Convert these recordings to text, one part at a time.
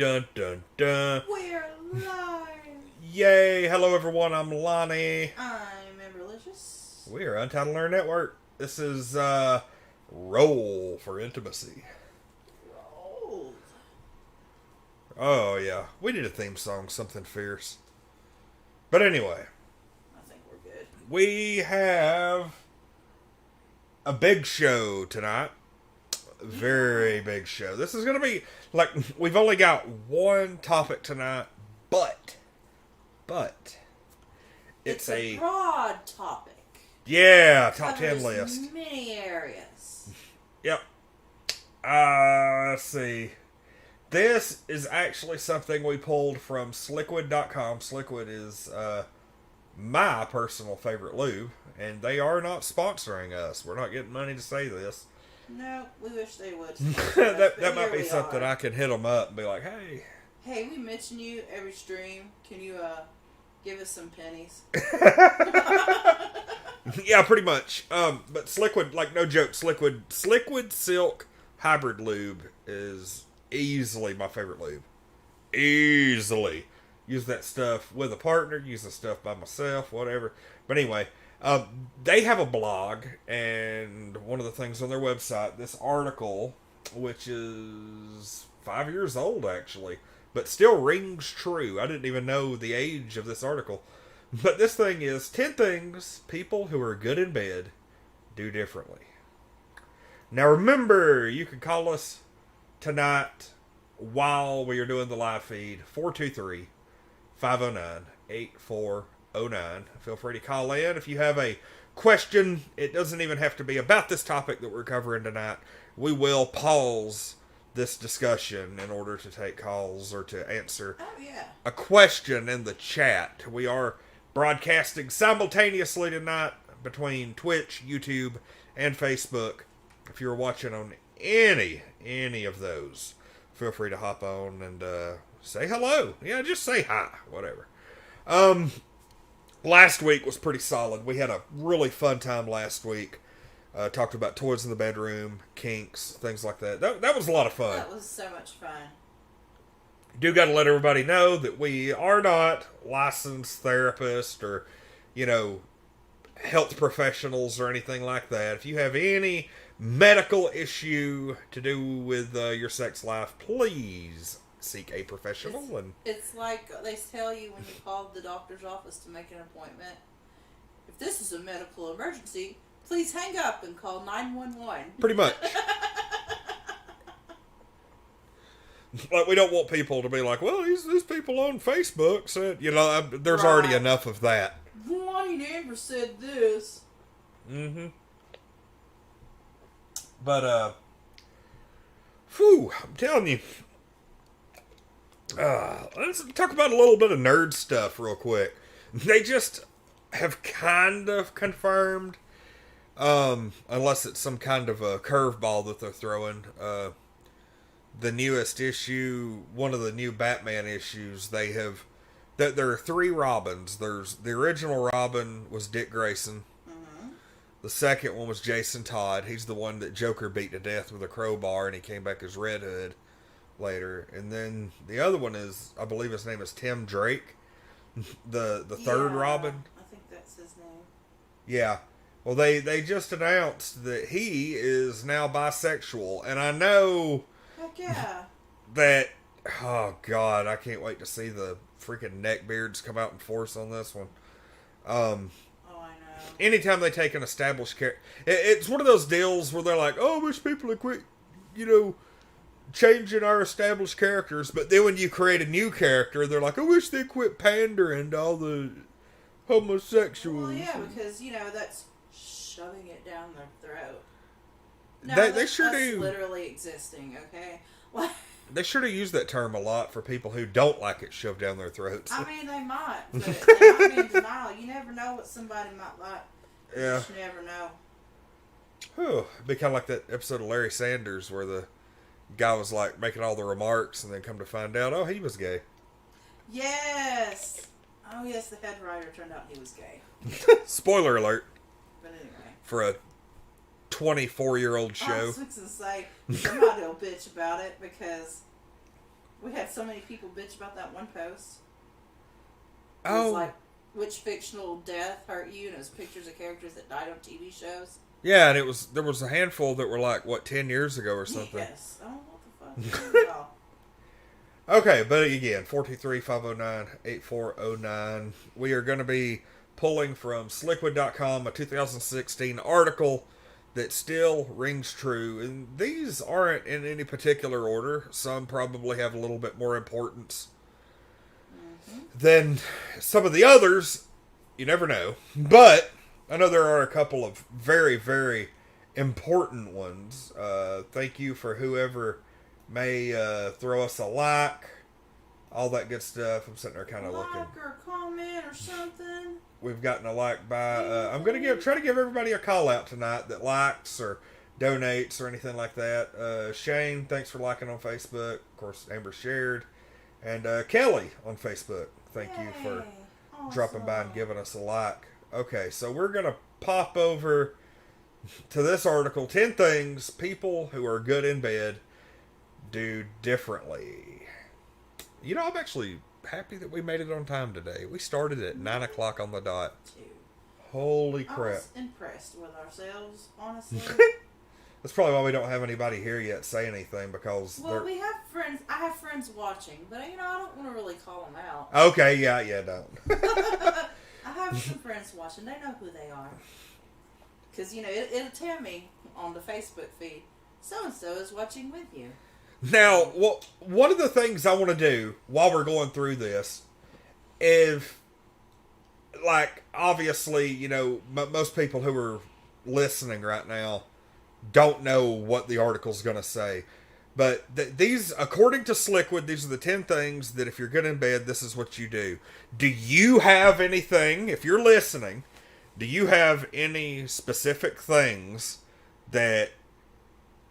Dun dun dun. We're live. Yay! Hello everyone, I'm Lonnie. I'm Amberlicious. We are Untitled Learner Network. This is Roll for Intimacy. Rolled. Oh yeah, we need a theme song, something fierce. But anyway, I think we're good. we have a big show tonight. Very big show. This is going to be, like, we've only got one topic tonight, but, It's a broad topic. yeah, top Covers 10 list. many areas. Yep. Let's see. This is actually something we pulled from Sliquid.com. Sliquid is my personal favorite lube, and they are not sponsoring us. We're not getting money to say this. No, we wish they would. that might be something I can hit them up and be like, hey. Hey, we mention you every stream. Can you give us some pennies? Yeah, pretty much. But Sliquid, like, no joke, Sliquid Silk Hybrid Lube is easily my favorite lube. Easily. Use that stuff with a partner, use the stuff by myself, whatever. But anyway, they have a blog, and one of the things on their website, this article, which is 5 years old actually, but still rings true. I didn't even know the age of this article. But this thing is 10 things people who are good in bed do differently. Now remember, you can call us tonight while we are doing the live feed, 423-509-8409. Feel free to call in if you have a question. It doesn't even have to be about this topic that we're covering tonight. We will pause this discussion in order to take calls or to answer a question in the chat. We are broadcasting simultaneously tonight between Twitch, YouTube, and Facebook. If you're watching on any of those, feel free to hop on and say hello. Yeah, just say hi, whatever. Last week was pretty solid. We had a really fun time last week. Talked about toys in the bedroom, kinks, things like that. That was a lot of fun. That was so much fun. Do got to let everybody know that we are not licensed therapists or, health professionals or anything like that. If you have any medical issue to do with your sex life, please seek a professional. It's like they tell you when you call the doctor's office to make an appointment. If this is a medical emergency, please hang up and call 911. Pretty much. Like, we don't want people to be like, well, these people on Facebook said, there's already enough of that. Lonnie and Amber said this. Mm-hmm. But, I'm telling you. Let's talk about a little bit of nerd stuff real quick. They just have kind of confirmed, unless it's some kind of a curveball that they're throwing, the newest issue, one of the new Batman issues, there are 3 Robins. There's the original Robin was Dick Grayson. Mm-hmm. The second one was Jason Todd. He's the one that Joker beat to death with a crowbar, and he came back as Red Hood later. And then the other one is, I believe his name is Tim Drake, the third Robin. I think that's his name. Yeah. Well, they just announced that he is now bisexual, and I know Yeah. that, oh God, I can't wait to see the freaking neck beards come out in force on this one. Oh, I know. Anytime they take an established character, it's one of those deals where they're like, oh, I wish people would quit, changing our established characters. But then when you create a new character, they're like, I wish they'd quit pandering to all the homosexuals. Well, yeah, because, that's shoving it down their throat. No, they sure do. Literally existing, okay? They sure do use that term a lot for people who don't like it shoved down their throats. I mean, they might, but they might be in denial. You never know what somebody might like. Yeah. You just never know. Whew. It'd be kind of like that episode of Larry Sanders where the guy was like making all the remarks and then come to find out, oh, he was gay. Yes. Oh, yes, the head writer turned out he was gay. Spoiler alert. But anyway. For a 24-year-old show. I was fixing to say, somebody will bitch about it because We had so many people bitch about that one post. It Oh. was like, which fictional death hurt you? And it was pictures of characters that died on TV shows. Yeah, and there was a handful that were like, what, 10 years ago or something? Yes. Oh, what the fuck? Okay, but again, 423-509-8409. We are going to be pulling from slickwood.com, a 2016 article that still rings true. And these aren't in any particular order. Some probably have a little bit more importance than some of the others. You never know. But I know there are a couple of very, very important ones. Thank you for whoever may throw us a like, all that good stuff. I'm sitting there kind of looking. Like or comment or something. We've gotten a like by. I'm going to try to give everybody a call out tonight that likes or donates or anything like that. Shane, thanks for liking on Facebook. Of course, Amber shared. And Kelly on Facebook, thank you for dropping by and giving us a like. Okay, so we're going to pop over to this article, 10 things people who are good in bed do differently. You know, I'm actually happy that we made it on time today. We started at 9 o'clock on the dot. Holy crap. I was impressed with ourselves, honestly. That's probably why we don't have anybody here yet say anything, because we have friends. I have friends watching, but I don't want to really call them out. Okay, yeah, don't. I have some friends watching. They know who they are. Because, it'll tell me on the Facebook feed, so-and-so is watching with you. Now, one of the things I want to do while we're going through this is, like, obviously, most people who are listening right now don't know what the article's going to say. But these, according to Slickwood, these are the 10 things that if you're good in bed, this is what you do. Do you have anything, if you're listening, do you have any specific things that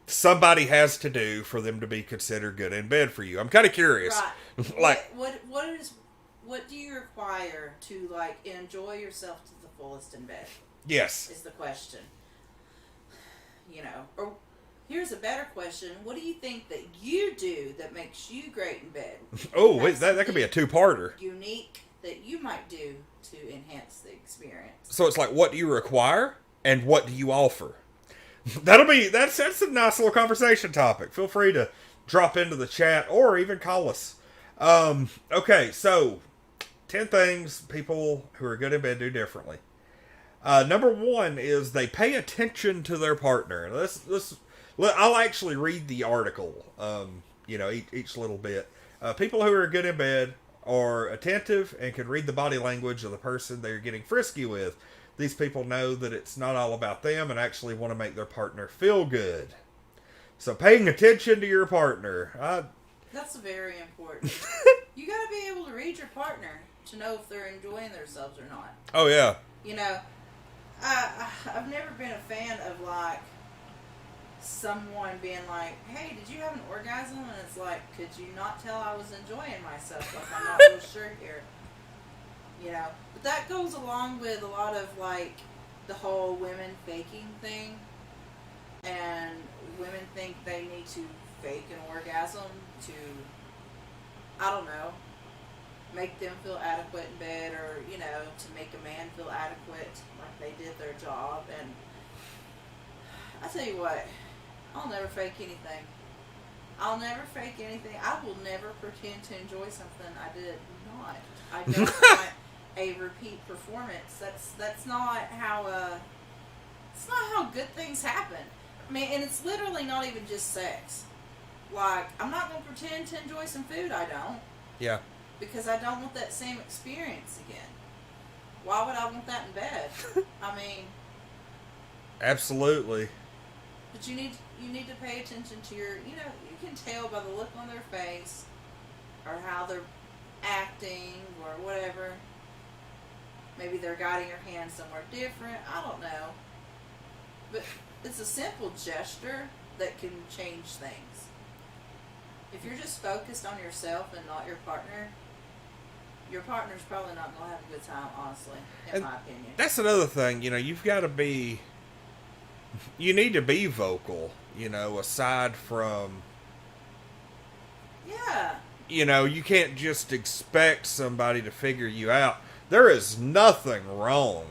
somebody has to do for them to be considered good in bed for you? I'm kind of curious. Right. What do you require to, like, enjoy yourself to the fullest in bed? Yes. Is the question. Or here's a better question. What do you think that you do that makes you great in bed? Oh, wait, that could be a two-parter. Unique that you might do to enhance the experience. So it's like, what do you require and what do you offer? That's a nice little conversation topic. Feel free to drop into the chat or even call us. Okay, so 10 things people who are good in bed do differently. Number one is they pay attention to their partner. I'll actually read the article, each little bit. People who are good in bed are attentive and can read the body language of the person they're getting frisky with. These people know that it's not all about them and actually want to make their partner feel good. So paying attention to your partner. That's very important. You got to be able to read your partner to know if they're enjoying themselves or not. Oh, yeah. I've never been a fan of, like, someone being like, hey, did you have an orgasm? And it's like, could you not tell I was enjoying myself? Like, I'm not real sure here. But that goes along with a lot of, like, the whole women faking thing. And women think they need to fake an orgasm to, I don't know, make them feel adequate in bed, or, to make a man feel adequate, like they did their job. And I tell you what, I'll never fake anything. I will never pretend to enjoy something I did not. I don't want a repeat performance. That's not how good things happen. I mean, and it's literally not even just sex. Like, I'm not going to pretend to enjoy some food I don't. Yeah. Because I don't want that same experience again. Why would I want that in bed? I mean... Absolutely. But you need to pay attention to your... you can tell by the look on their face, or how they're acting, or whatever. Maybe they're guiding your hand somewhere different. I don't know. But it's a simple gesture that can change things. If you're just focused on yourself and not your partner's probably not going to have a good time, honestly, in my opinion. That's another thing, you've got to be... You need to be vocal, aside from... Yeah. you can't just expect somebody to figure you out. There is nothing wrong.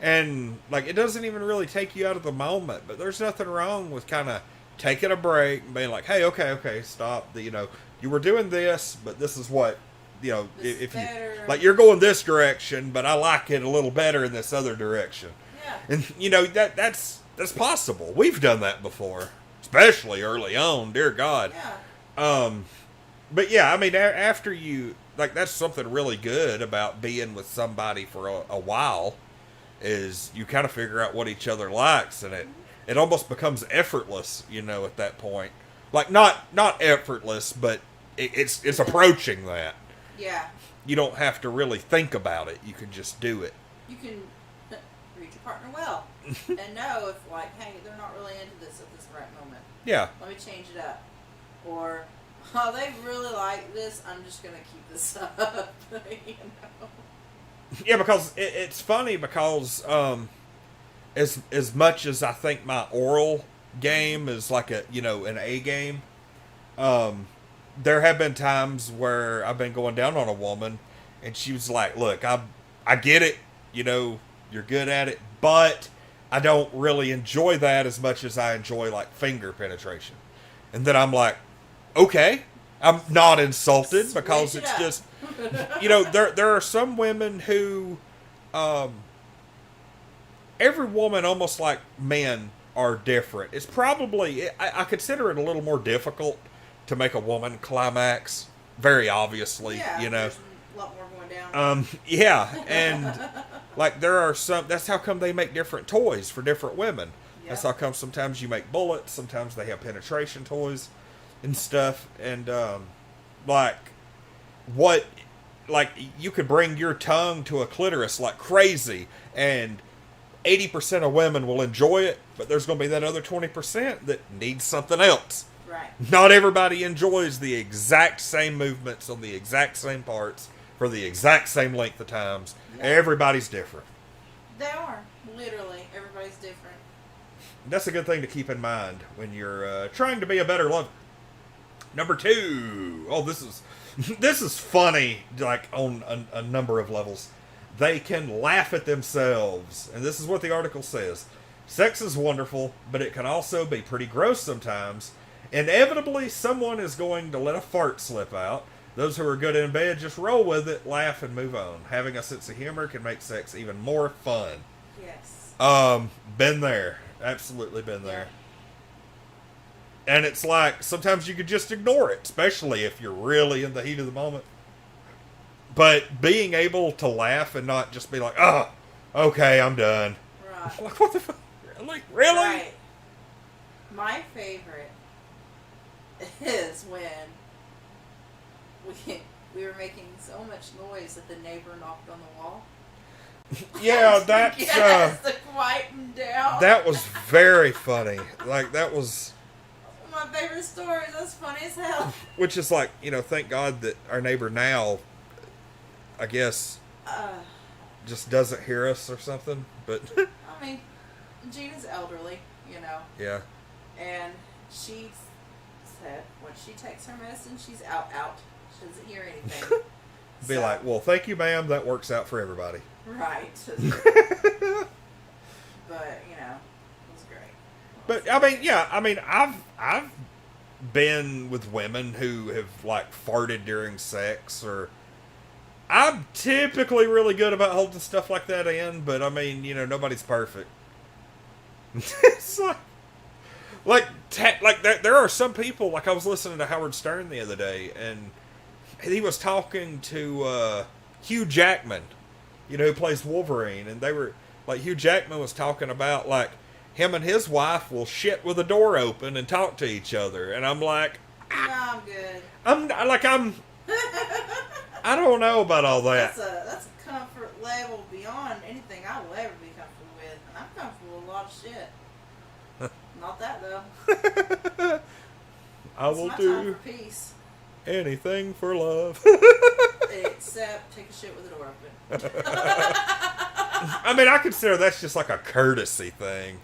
And, like, it doesn't even really take you out of the moment, but there's nothing wrong with kind of taking a break and being like, hey, okay, stop. You were doing this, but this is what, if you, like, you're going this direction, but I like it a little better in this other direction. Yeah. And, that's possible. We've done that before, especially early on, dear God. Yeah. But yeah, I mean, after you, like, that's something really good about being with somebody for a while, is you kind of figure out what each other likes, and it almost becomes effortless, at that point. Like, not effortless, but it's approaching that. Yeah. You don't have to really think about it. You can just do it. You can read your partner well and know if, like, hey, they're not really into this at this right moment. Yeah. Let me change it up. Or, oh, they really like this. I'm just going to keep this up. Yeah, because it's funny because as much as I think my oral game is like an A game, there have been times where I've been going down on a woman and she was like, look, I get it, you're good at it, but I don't really enjoy that as much as I enjoy, like, finger penetration. And then I'm like, okay, I'm not insulted because it's just, there are some women who, every woman, almost like men, are different. It's probably, I consider it a little more difficult to make a woman climax, very obviously, there's a lot more going down. Yeah, and like there are some, that's how come they make different toys for different women. Yep. That's how come sometimes you make bullets, sometimes they have penetration toys and stuff, and you could bring your tongue to a clitoris like crazy, and 80% of women will enjoy it, but there's going to be that other 20% that needs something else. Right. Not everybody enjoys the exact same movements on the exact same parts for the exact same length of times. Yep. Everybody's different. They are. Literally. Everybody's different. That's a good thing to keep in mind when you're trying to be a better lover. Number 2. Oh, this is funny, like, on a number of levels. They can laugh at themselves. And this is what the article says. Sex is wonderful, but it can also be pretty gross sometimes. Inevitably, someone is going to let a fart slip out. Those who are good in bed just roll with it, laugh, and move on. Having a sense of humor can make sex even more fun. Yes. Been there. Absolutely been there. And it's like, sometimes you could just ignore it, especially if you're really in the heat of the moment. But being able to laugh and not just be like, oh, okay, I'm done. Right. Like, what the fuck? Like, really? Right. My favorite is when we were making so much noise that the neighbor knocked on the wall. Yeah, that's to quiet him down. That was very funny. Like, that was my favorite story. That's funny as hell. Which is like, thank God that our neighbor now, I guess, just doesn't hear us or something. But I mean, Gina's elderly, Yeah. And she said when she takes her medicine, she's out. She doesn't hear anything. Be like, well, thank you, ma'am. That works out for everybody. Right. But, it was great. But, I mean, I've been with women who have, like, farted during sex, or I'm typically really good about holding stuff like that in, but, I mean, nobody's perfect. It's like there are some people, like I was listening to Howard Stern the other day, and he was talking to Hugh Jackman, who plays Wolverine, and they were, like, Hugh Jackman was talking about, like, him and his wife will shit with the door open and talk to each other, and I'm like, no, I'm good. I don't know about all that. That's a comfort level beyond anything I will ever be comfortable with, and I'm comfortable with a lot of shit. Not that, though. I will do for peace. Anything for love. Except take a shit with the door open. I mean, I consider that's just like a courtesy thing.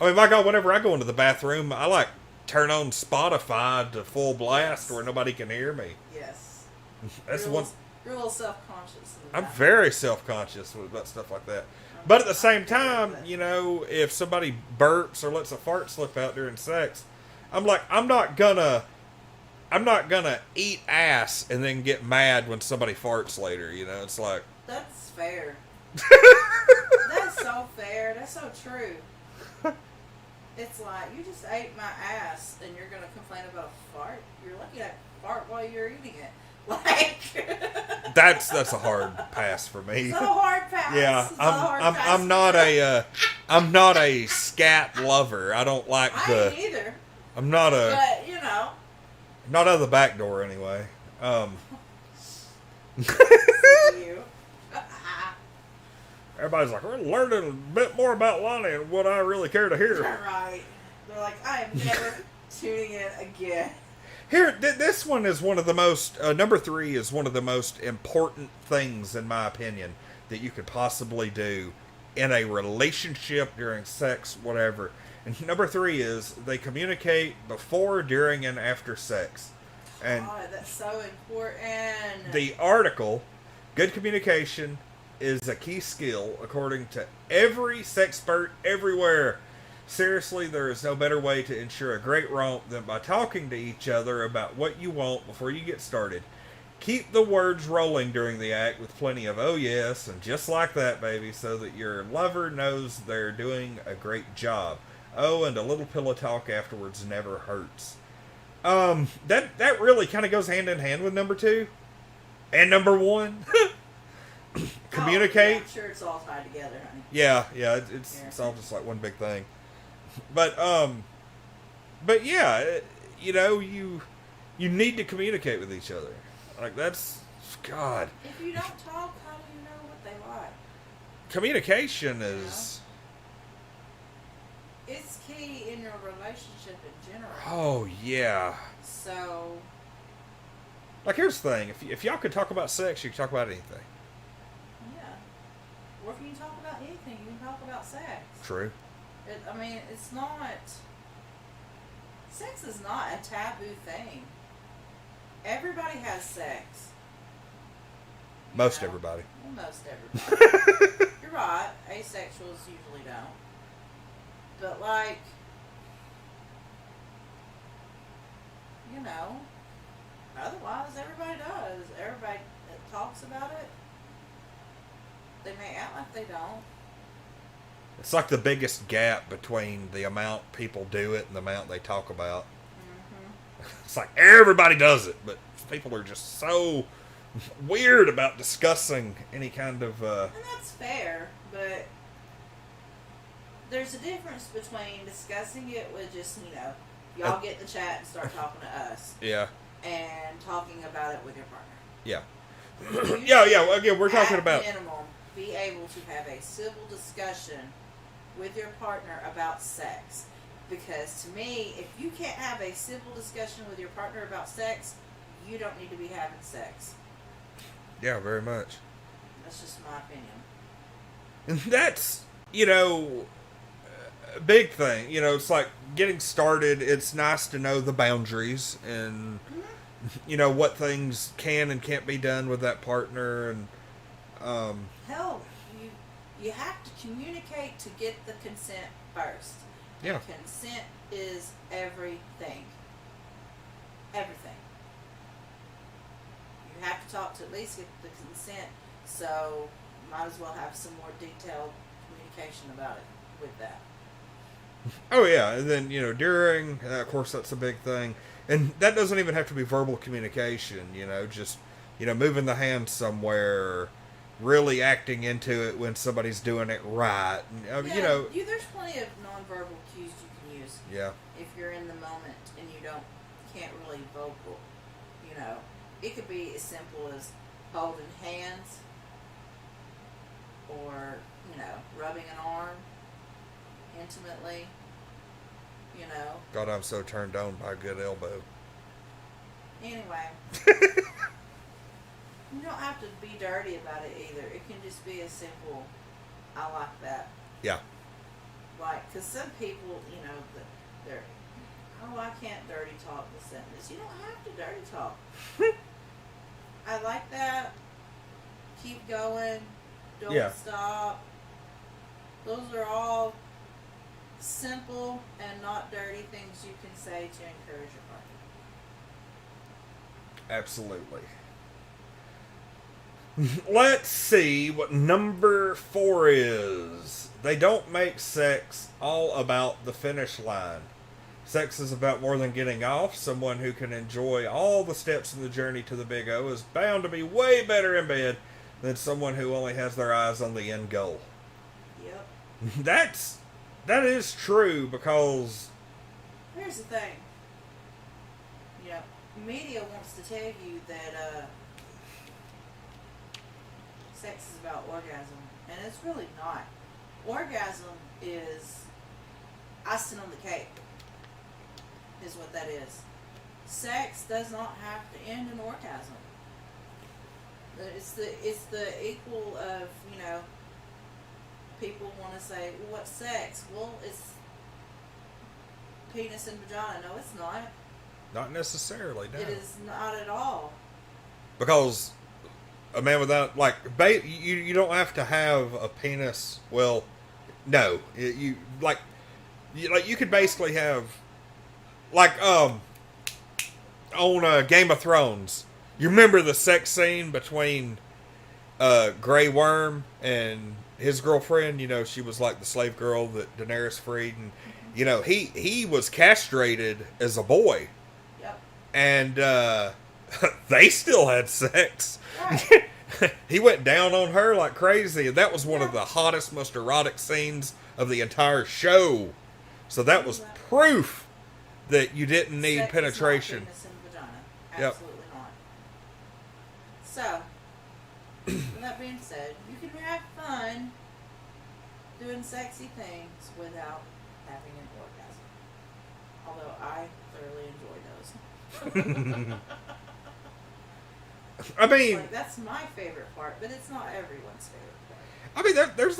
I mean, my God, whenever I go into the bathroom, I like turn on Spotify to full blast Yes. where nobody can hear me. Yes. That's you're one. You're a little self-conscious. I'm very self-conscious about stuff like that. But at the same time, you know, if somebody burps or lets a fart slip out during sex, I'm like, I'm not gonna eat ass and then get mad when somebody farts later. You know, it's like That's fair. That's so fair. That's so true. It's like, you just ate my ass and you're going to complain about a fart? You're lucky I fart while you're eating it. Like... that's a hard pass for me. It's a hard pass. Yeah, It's a hard pass I'm not I'm not a scat lover. I don't like I ain't either. I'm not a But, you know. not out of the back door anyway. You. Everybody's like, we're learning a bit more about Lonnie and what I really care to hear. Right. They're like, I am never tuning in again. Here, this one is one of the most, number 3 is one of the most important things, in my opinion, that you could possibly do in a relationship, during sex, whatever. And number 3 is they communicate before, during, and after sex. And God, that's so important. the article, good communication is a key skill, according to every sexpert everywhere. Seriously, there is no better way to ensure a great romp than by talking to each other about what you want before you get started. Keep the words rolling during the act with plenty of "oh yes" and "just like that, baby," so that your lover knows they're doing a great job. Oh, and a little pillow talk afterwards never hurts. That really kind of goes hand in hand with number 2 and number 1. Communicate. Oh, yeah, I'm sure it's all tied together, honey. Yeah, it's all just like one big thing. But yeah, you know, you need to communicate with each other. Like, that's, God. If you don't talk, how do you know what they like? Communication is... It's key in your relationship in general. Oh, yeah. So... Like, here's the thing. If y'all could talk about sex, you can talk about anything. Yeah. Or if you can talk about anything, you can talk about sex. True. I mean, it's not... Sex is not a taboo thing. Everybody has sex. Most know? everybody. Well, most everybody. You're right. Asexuals usually don't. But, like... You know... Otherwise, everybody does. Everybody that talks about it, they may act like they don't. It's like the biggest gap between the amount people do it and the amount they talk about. Mm-hmm. It's like everybody does it, but people are just so weird about discussing any kind of... And that's fair, but there's a difference between discussing it with just, you know, y'all get in the chat and start talking to us. Yeah. And talking about it with your partner. Yeah. yeah. Well, again, we're talking about... At minimum, be able to have a civil discussion with your partner about sex. Because to me, if you can't have a civil discussion with your partner about sex, you don't need to be having sex. Yeah, very much. That's just my opinion. And that's, you know, a big thing. You know, it's like getting started. It's nice to know the boundaries and, you know, what things can and can't be done with that partner. And hell, you have to communicate to get the consent first. Yeah. And consent is everything. Everything. You have to talk to at least get the consent, so might as well have some more detailed communication about it with that. Oh, yeah. And then, you know, during, of course, that's a big thing. And that doesn't even have to be verbal communication, you know, just, you know, moving the hand somewhere, really acting into it when somebody's doing it right. And, Yeah, you know. there's plenty of nonverbal cues you can use. Yeah. If you're in the moment and you can't really vocal, you know. It could be as simple as holding hands or, you know, rubbing an arm intimately, you know. God, I'm so turned on by a good elbow. Anyway, you don't have to be dirty about it either. It can just be a simple, I like that. Yeah. Like, because some people, you know, they're, oh, I can't dirty talk the sentence. You don't have to dirty talk. I like that. Keep going. Don't Yeah. stop. Those are all simple and not dirty things you can say to encourage your partner. Absolutely. Let's see what number 4 is. They don't make sex all about the finish line. Sex is about more than getting off. Someone who can enjoy all the steps in the journey to the big O is bound to be way better in bed than someone who only has their eyes on the end goal. Yep. That is true, because Here's the thing. You know, media wants to tell you that sex is about orgasm, and it's really not. Orgasm is icing on the cake, is what that is. Sex does not have to end in orgasm. It's the equal of, you know, people want to say, well, what's sex? Well, it's penis and vagina. No, it's not. not necessarily, no. It is not at all. Because a man without, like, you don't have to have a penis. Well, no, you could basically have, like, on Game of Thrones. You remember the sex scene between Grey Worm and his girlfriend? You know, she was like the slave girl that Daenerys freed, and you know, he was castrated as a boy. Yep. And they still had sex. Right. He went down on her like crazy, and that was one of the hottest, most erotic scenes of the entire show. So that was proof that you didn't need Sex penetration. is not penis and vagina. Yep. Absolutely not. So, with that being said, you can have fun doing sexy things without having an orgasm. Although I thoroughly enjoy those. I mean, Like, that's my favorite part, but it's not everyone's favorite part. I mean, there's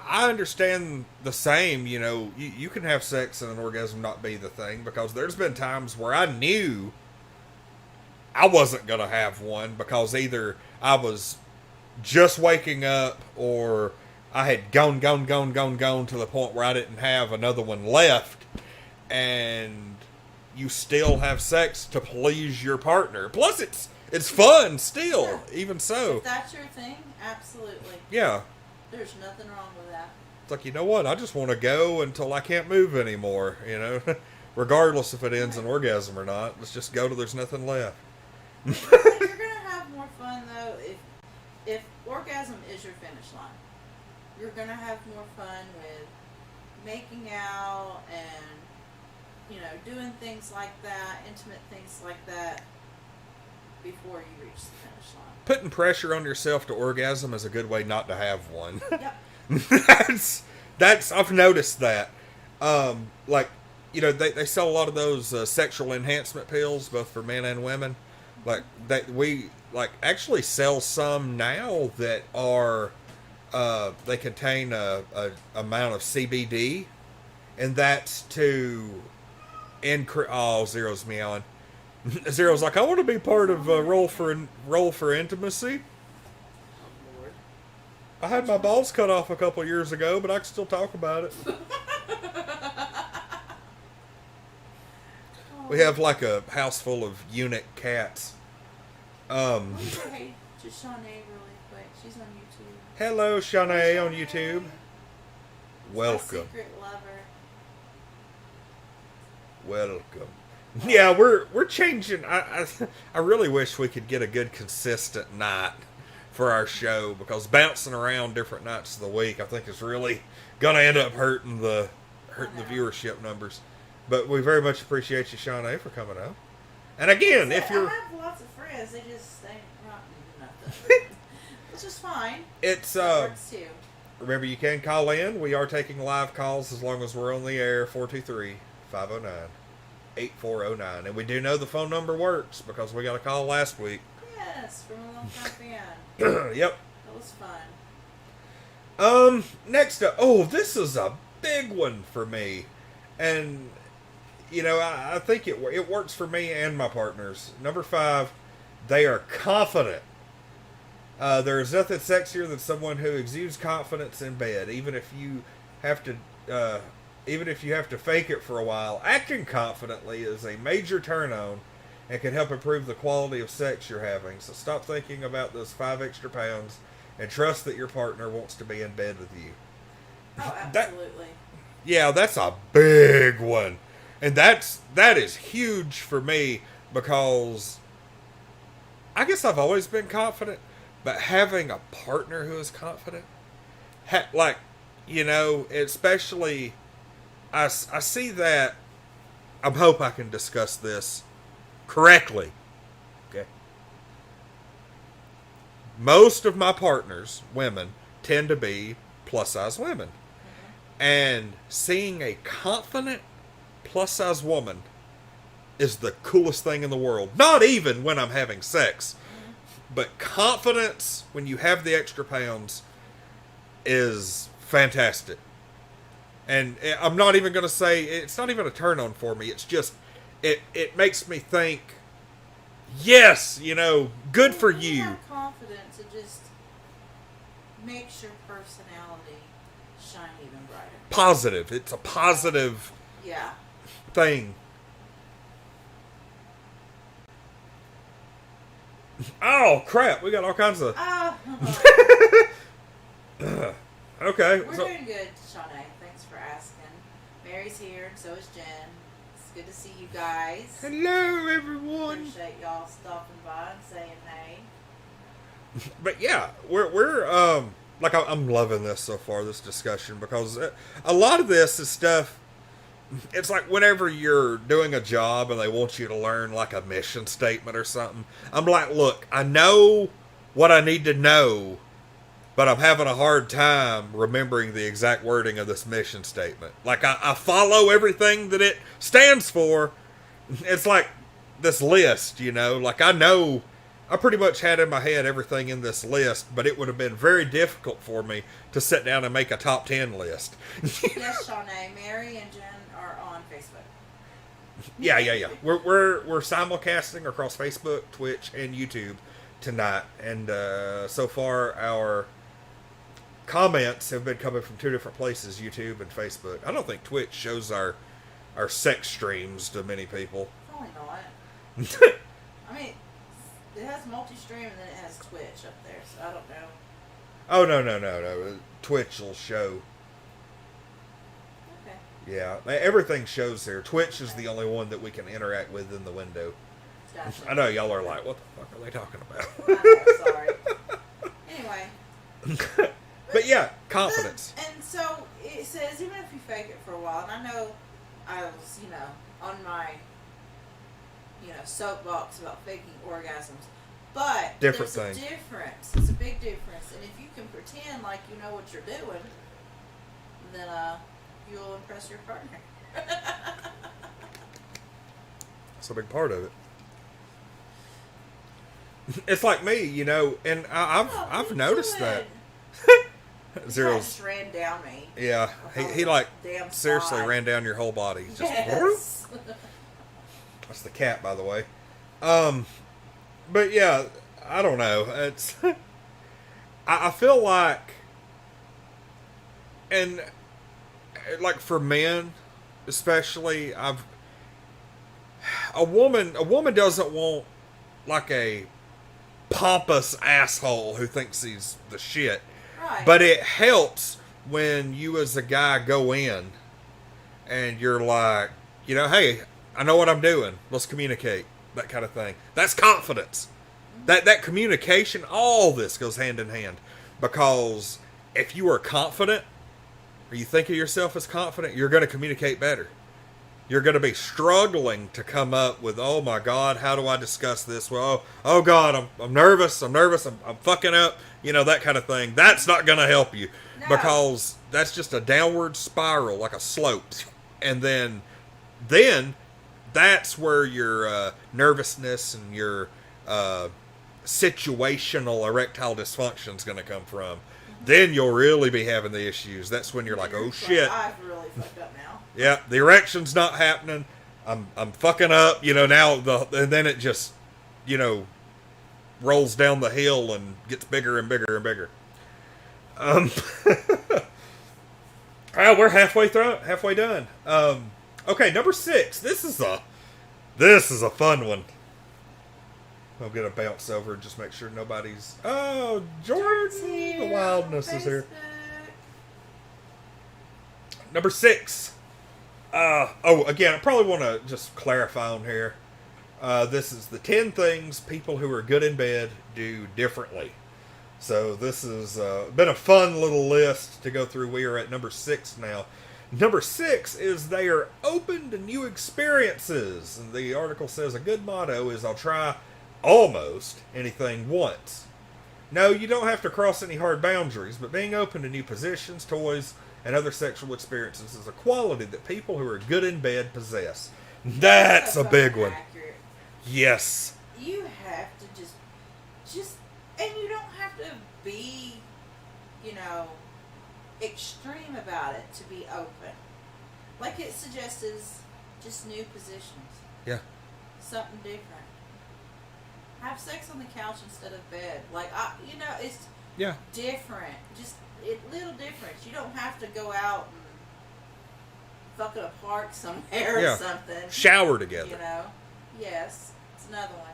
I understand the same. You know, you can have sex and an orgasm not be the thing, because there's been times where I knew I wasn't gonna have one, because either I was just waking up, or I had gone to the point where I didn't have another one left, and you still have sex to please your partner. Plus, it's fun still, Yeah. even so. If that's your thing, absolutely. Yeah. There's nothing wrong with that. It's like, you know what? I just want to go until I can't move anymore, you know? Regardless if it ends in orgasm or not. Let's just go till there's nothing left. You're gonna have more fun though if orgasm is your finish line. You're gonna have more fun with making out and, you know, doing things like that, intimate things like that, before you reach the finish line. Putting pressure on yourself to orgasm is a good way not to have one. Yep. That's I've noticed that. Like, you know, they sell a lot of those sexual enhancement pills, both for men and women. Like, that we actually sell some now that are they contain a amount of CBD, and that's to increase. Oh, Zero's meowing. Zero's like, I want to be part of a roll for intimacy. Oh, Lord. I had my balls cut off a couple years ago, but I can still talk about it. We have like a house full of eunuch cats. Let me say hey to Shawnee really quick. She's on YouTube. Hello, Shanae on YouTube. My Welcome. secret lover. Welcome. Yeah, we're changing. I really wish we could get a good consistent night for our show, because bouncing around different nights of the week, I think, is really gonna end up hurting the viewership numbers. But we very much appreciate you, Shawnee, for coming out. And again, if you're, I have lots of friends. They just ain't rocking nothing. Which is fine. it's That works too. remember, you can call in. We are taking live calls as long as we're on the air. 423-509-8409. And we do know the phone number works, because we got a call last week. Yes, from a long time fan. Yep. That was fun. Next up, oh, this is a big one for me. And I think it works for me and my partners. Number 5, they are confident. There is nothing sexier than someone who exudes confidence in bed, even if you have to. Even if you have to fake it for a while, acting confidently is a major turn on and can help improve the quality of sex you're having. So stop thinking about those 5 extra pounds and trust that your partner wants to be in bed with you. Oh, absolutely. That's a big one. And that is huge for me because I guess I've always been confident, but having a partner who is confident, especially, I see that. I hope I can discuss this correctly. Okay. Most of my partners, women, tend to be plus size women. Mm-hmm. And seeing a confident plus size woman is the coolest thing in the world. Not even when I'm having sex. Mm-hmm. But confidence when you have the extra pounds is fantastic. And I'm not even going to say, it's not even a turn on for me. It's just, it makes me think, yes, good for you. Have confidence, it just makes your personality shine even brighter. Positive. It's a positive thing. Oh, crap. We got all kinds of... Okay. We're doing good, Shawnee. Thanks for asking. Mary's here, and so is Jen. It's good to see you guys. Hello, everyone. Appreciate y'all stopping by and saying hey. But yeah, we're I'm loving this so far, this discussion, because a lot of this is stuff. It's like whenever you're doing a job and they want you to learn like a mission statement or something. I'm like, look, I know what I need to know, but I'm having a hard time remembering the exact wording of this mission statement. Like, I follow everything that it stands for. It's like this list, Like, I pretty much had in my head everything in this list, but it would have been very difficult for me to sit down and make a top 10 list. Yes, Shawnee. Mary and Jen are on Facebook. Yeah. We're simulcasting across Facebook, Twitch, and YouTube tonight. And so far, our comments have been coming from 2 different places, YouTube and Facebook. I don't think Twitch shows our sex streams to many people. Probably not. I mean, it has multi-stream and then it has Twitch up there, so I don't know. Oh, no. Twitch will show. Okay. Yeah, everything shows there. Twitch is the only one that we can interact with in the window. Gotcha. I know y'all are like, what the fuck are they talking about? I know, sorry. Anyway. But yeah, confidence. And so it says, even if you fake it for a while, and I know I was, on my, soapbox about faking orgasms, but there's a difference. It's a big difference. And if you can pretend like you know what you're doing, then you'll impress your partner. That's a big part of it. It's like me, and I've noticed that. Zero's just ran down me. Yeah, he like seriously ran down your whole body. Just yes. That's the cat, by the way. But yeah, I don't know. It's I feel like, and like for men, especially, a woman doesn't want like a pompous asshole who thinks he's the shit. Right. But it helps when you as a guy go in and you're like, hey, I know what I'm doing. Let's communicate. That kind of thing. That's confidence. Mm-hmm. That communication, all this goes hand in hand. Because if you are confident, or you think of yourself as confident, you're going to communicate better. You're going to be struggling to come up with, oh my God, how do I discuss this? Well, oh God, I'm nervous, I'm fucking up, that kind of thing. That's not going to help you. No. Because that's just a downward spiral, like a slope. And then that's where your nervousness and your situational erectile dysfunction is going to come from. Mm-hmm. Then you'll really be having the issues. That's when you're like, oh shit. I've really fucked up now. Yeah, the erection's not happening. I'm fucking up, now and then it just, you know, rolls down the hill and gets bigger and bigger and bigger. Um, oh, we're halfway done. Okay, number 6. This is a fun one. I'll get a bounce over and just make sure nobody's. Oh, Jordan, the wildness is here. Number 6. Again, I probably want to just clarify on here. This is the 10 things people who are good in bed do differently. So this has been a fun little list to go through. We are at number 6 now. Number 6 is they are open to new experiences. And the article says a good motto is I'll try almost anything once. No, you don't have to cross any hard boundaries, but being open to new positions, toys, and other sexual experiences is a quality that people who are good in bed possess. That's a big one. Accurate. Yes. You have to just, and you don't have to be, extreme about it to be open. Like it suggests just new positions. Yeah. Something different. Have sex on the couch instead of bed. Like, it's different. Just little different. You don't have to go out and fuck at a park somewhere or something. Shower together. Yes. It's another one.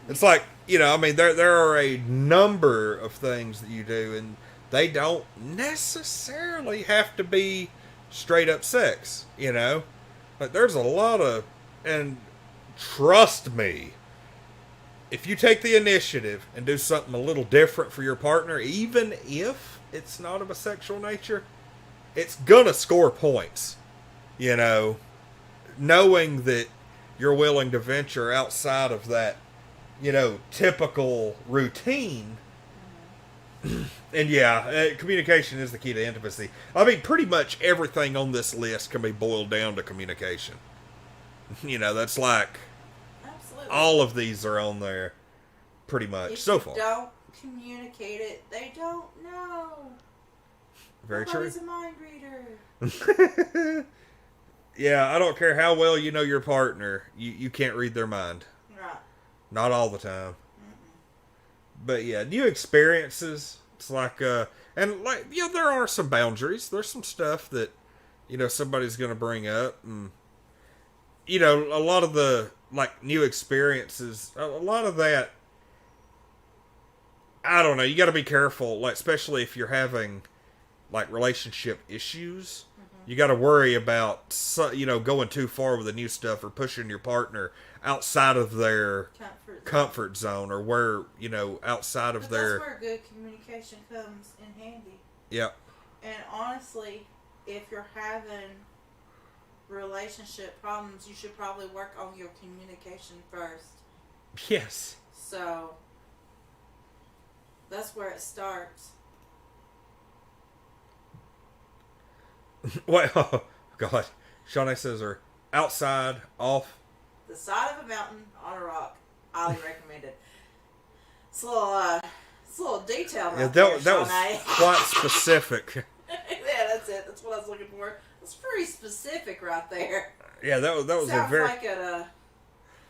It's like, there are a number of things that you do, and they don't necessarily have to be straight up sex, Like, there's a lot of, and trust me, if you take the initiative and do something a little different for your partner, even if it's not of a sexual nature, it's gonna score points, knowing that you're willing to venture outside of that, typical routine. And communication is the key to intimacy. I mean, pretty much everything on this list can be boiled down to communication. That's like, absolutely, all of these are on there, pretty much, if so far. If you don't communicate it, they don't know. Very Nobody's true. a mind reader. Yeah, I don't care how well you know your partner, you can't read their mind. Right. Not all the time. But yeah, new experiences. It's like, and like, there are some boundaries. There's some stuff that, somebody's going to bring up. And, a lot of the, like, new experiences, a lot of that, I don't know, you got to be careful, like, especially if you're having, like, relationship issues. You got to worry about, going too far with the new stuff or pushing your partner outside of their comfort zone, or where, outside of their... That's where good communication comes in handy. Yep. And honestly, if you're having relationship problems, you should probably work on your communication first. Yes. So, that's where it starts. Wait, oh, God. Shawnee says are outside, off. The side of a mountain on a rock. Highly recommended. It's a little detail right there, that was quite specific. Yeah, that's it. That's what I was looking for. It's pretty specific right there. Yeah, that was Sounds a very... like it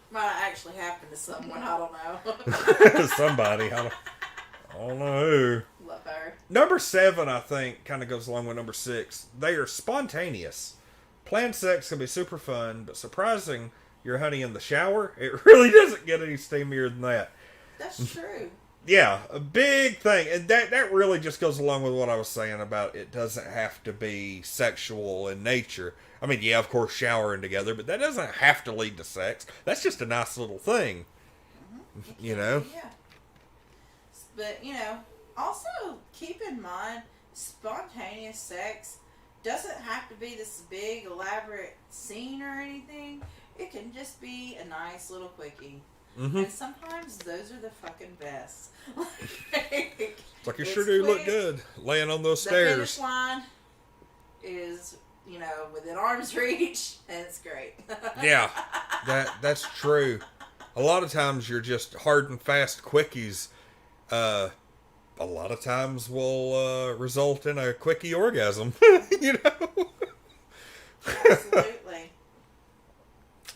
might actually happen to someone. I don't know. Somebody. I don't know who. Love her. Number 7, I think, kind of goes along with number 6. They are spontaneous. Planned sex can be super fun, but surprising your honey in the shower, it really doesn't get any steamier than that. That's true. Yeah, a big thing. And that really just goes along with what I was saying about it doesn't have to be sexual in nature. I mean, yeah, of course, showering together, but that doesn't have to lead to sex. That's just a nice little thing. Mm-hmm. Yeah. But, also keep in mind, spontaneous sex doesn't have to be this big, elaborate scene or anything. It can just be a nice little quickie. Mm-hmm. And sometimes those are the fucking best. It's like you sure do look good laying on those stairs. The finish line is, within arm's reach, and it's great. Yeah, that's true. A lot of times you're just hard and fast quickies. A lot of times will result in a quickie orgasm. Absolutely.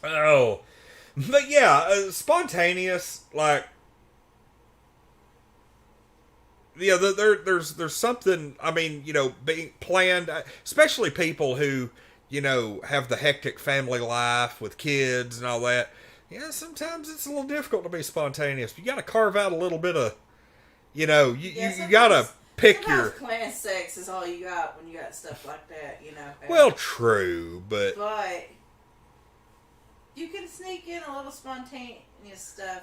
Oh, but yeah, spontaneous. Like, yeah, there's something. I mean, being planned, especially people who have the hectic family life with kids and all that. Yeah, sometimes it's a little difficult to be spontaneous. You got to carve out a little bit of, you got to pick your. Planned sex is all you got when you got stuff like that, Well, true, but you can sneak in a little spontaneous stuff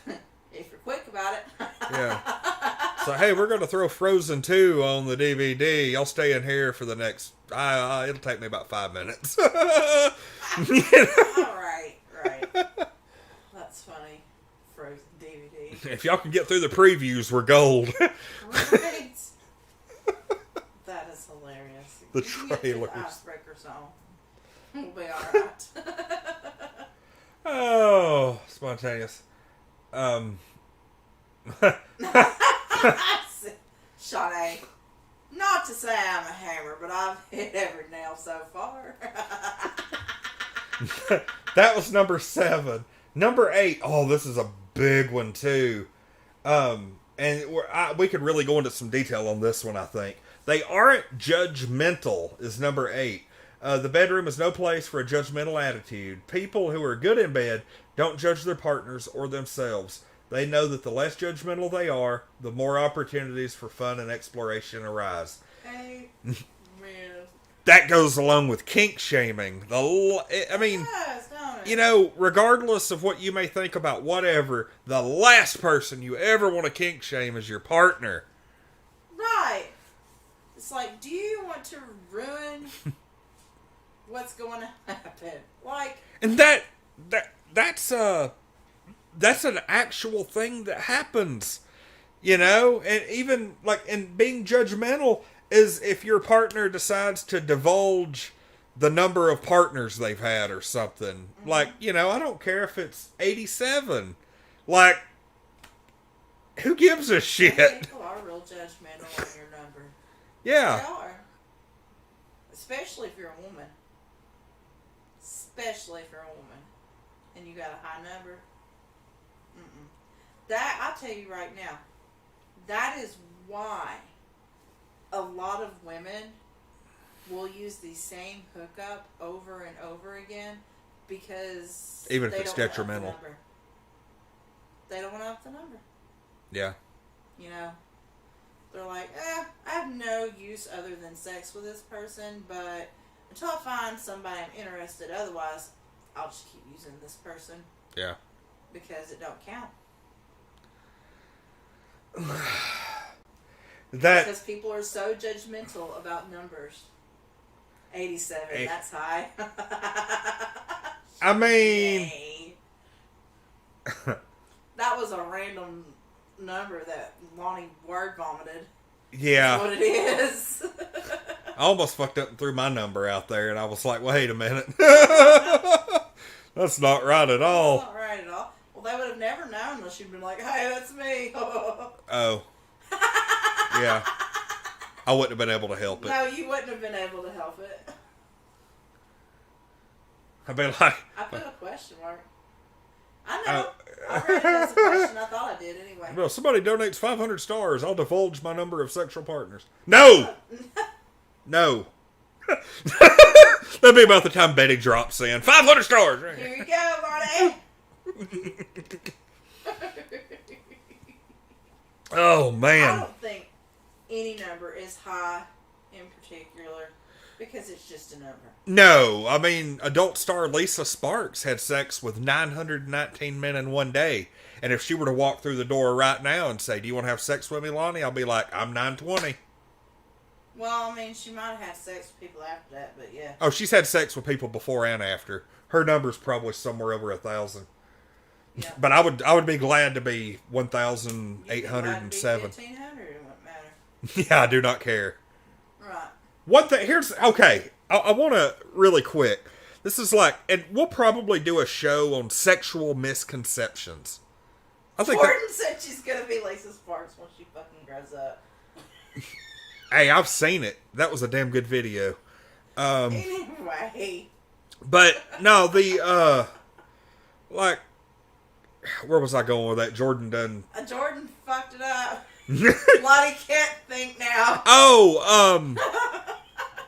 if you're quick about it. Yeah. So hey, we're going to throw Frozen 2 on the DVD. Y'all stay in here for the next. It'll take me about 5 minutes. All right. That's funny. Frozen DVD. If y'all can get through the previews, we're gold. Right. That is hilarious. The You get through trailers. the Icebreaker song. We'll be alright. Oh, spontaneous. Sade. Not to say I'm a hammer, but I've hit every nail so far. That was number 7. Number 8. Oh, this is a big one too. And we could really go into some detail on this one. I think they aren't judgmental. Is number 8. The bedroom is no place for a judgmental attitude. People who are good in bed don't judge their partners or themselves. They know that the less judgmental they are, the more opportunities for fun and exploration arise. Hey, man. That goes along with kink shaming. Yes, don't it? Regardless of what you may think about whatever, the last person you ever want to kink shame is your partner. Right. It's like, do you want to ruin what's going to happen? Like, And that's an actual thing that happens. And even and being judgmental is if your partner decides to divulge the number of partners they've had or something. Mm-hmm. I don't care if it's 87. Who gives a shit? people are real judgmental on your number. Yeah. They are. Especially if you're a woman. And you got a high number. That, I'll tell you right now, that is why a lot of women will use the same hookup over and over again, because Even if it's detrimental. They don't want to up the number. Yeah. They're like, I have no use other than sex with this person, but until I find somebody I'm interested, otherwise, I'll just keep using this person. Yeah. Because it don't count. Because people are so judgmental about numbers. 87, that's high. I mean... Yay. That was a random number that Lonnie word vomited. Yeah. That's what it is. I almost fucked up and threw my number out there, and I was like, wait a minute. That's not right at all. That's not right at all. Well, they would have never known unless you'd been like, hey, that's me. Oh. Yeah. I wouldn't have been able to help it. No, you wouldn't have been able to help it. I'd be like... I put a question mark. I know. I read it as a question. I thought I did anyway. Well, somebody donates 500 stars. I'll divulge my number of sexual partners. No! No. That'd be about the time Betty drops in. 500 stars! Here you go, Marty. Oh, man. I don't think any number is high in particular, because it's just a number. No, I mean, adult star Lisa Sparks had sex with 919 men in one day. And if she were to walk through the door right now and say, do you want to have sex with me, Lonnie? I'll be like, I'm 920. Well, I mean, she might have had sex with people after that, but yeah. Oh, she's had sex with people before and after. Her number's probably somewhere over 1,000. Yeah. But I would be glad to be 1,807. 1,500, it wouldn't matter. Yeah, I do not care. Right. One thing, okay, I want to, really quick, this is and we'll probably do a show on sexual misconceptions. I think Jordan said she's going to be Lisa Sparks when she fucking grows up. Hey, I've seen it. That was a damn good video. Anyway. But no, the like, where was I going with that? Jordan done. Jordan fucked it up. Lottie can't think now. Oh,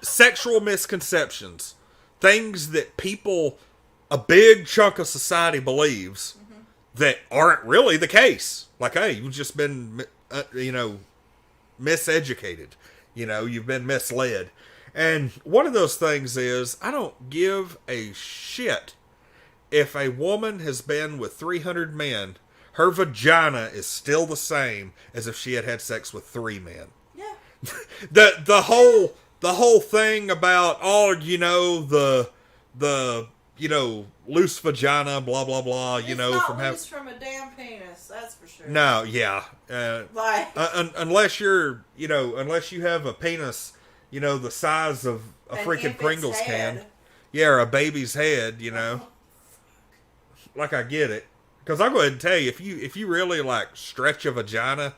sexual misconceptions, things that people, a big chunk of society believes that aren't really the case. Like, hey, you've just been, miseducated. You've been misled. And one of those things is, I don't give a shit if a woman has been with 300 men, her vagina is still the same as if she had had sex with 3 men. Yeah. the whole thing about the loose vagina, blah blah blah. It's not loose from a damn penis, that's for sure. No, yeah. Unless unless you have a penis, the size of a freaking Pringles can. Yeah, or a baby's head, Like, I get it. Because I'll go ahead and tell you, if you really, like, stretch a vagina,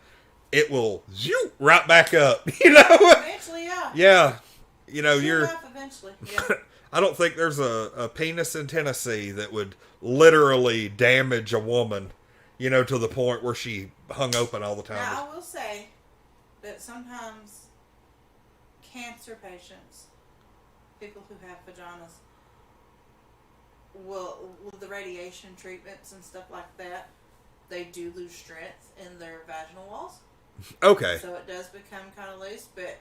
it will zoom right back up, Eventually, yeah. Yeah. You're... eventually, yeah. I don't think there's a penis in Tennessee that would literally damage a woman, to the point where she hung open all the time. Now, I will say that sometimes cancer patients, people who have vaginas, with the radiation treatments and stuff like that, they do lose strength in their vaginal walls. Okay. So it does become kind of loose, but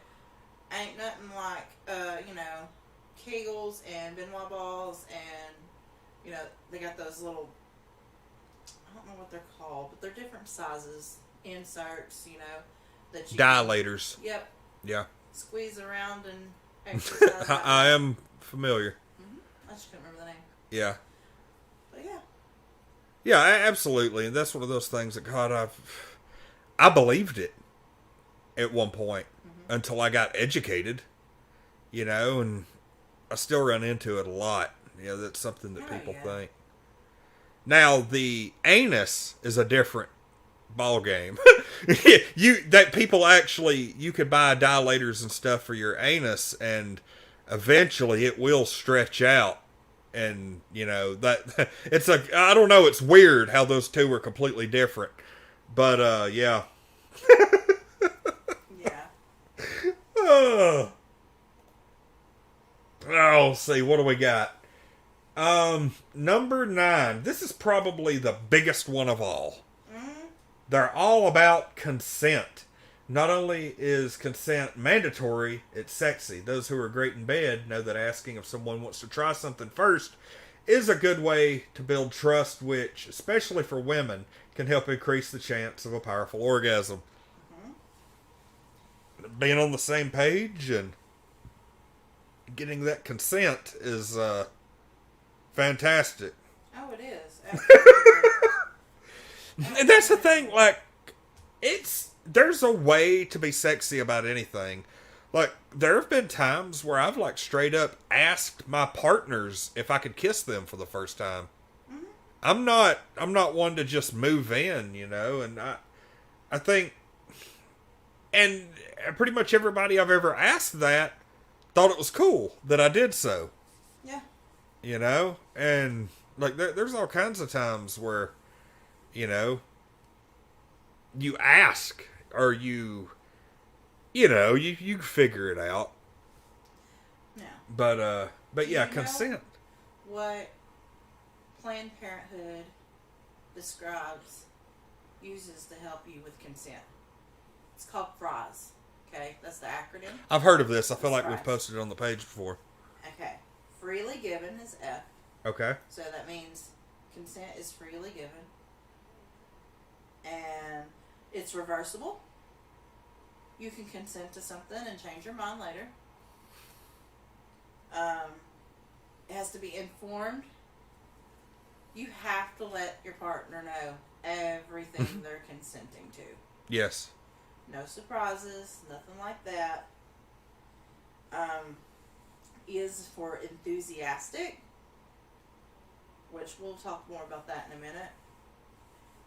ain't nothing like, Kegels and Benoit balls and, they got those little, I don't know what they're called, but they're different sizes, inserts, that you dilators. Yep. Yeah. Squeeze around and exercise. I am familiar. Mm-hmm. I just couldn't remember the name. Yeah. But yeah. Yeah, absolutely. And that's one of those things that, God, I believed it at one point until I got educated, and I still run into it a lot. That's something that people think. Now, the anus is a different ball game. People actually, you could buy dilators and stuff for your anus, and eventually it will stretch out. And, that it's I don't know, it's weird how those two are completely different. But, yeah. Yeah. Oh, see, what do we got? Number 9. This is probably the biggest one of all. They're all about consent. Not only is consent mandatory, it's sexy. Those who are great in bed know that asking if someone wants to try something first is a good way to build trust, which, especially for women, can help increase the chance of a powerful orgasm. Being on the same page and getting that consent is fantastic. Oh, it is. Absolutely. And that's the thing, like, there's a way to be sexy about anything. Like, there have been times where I've, like, straight up asked my partners if I could kiss them for the first time. I'm not one to just move in, and I think, and pretty much everybody I've ever asked that thought it was cool that I did so. Yeah. And, like, there's all kinds of times where, you ask, or you figure it out. No. But yeah, consent. What Planned Parenthood uses to help you with consent. It's called FRIES. Okay, that's the acronym. I've heard of this. I feel like FRIES. we've posted it on the page before. Okay. Freely given is F. Okay. So that means consent is freely given. And it's reversible. You can consent to something and change your mind later. It has to be informed. You have to let your partner know everything they're consenting to. Yes. No surprises, nothing like that. Is for enthusiastic, which we'll talk more about that in a minute.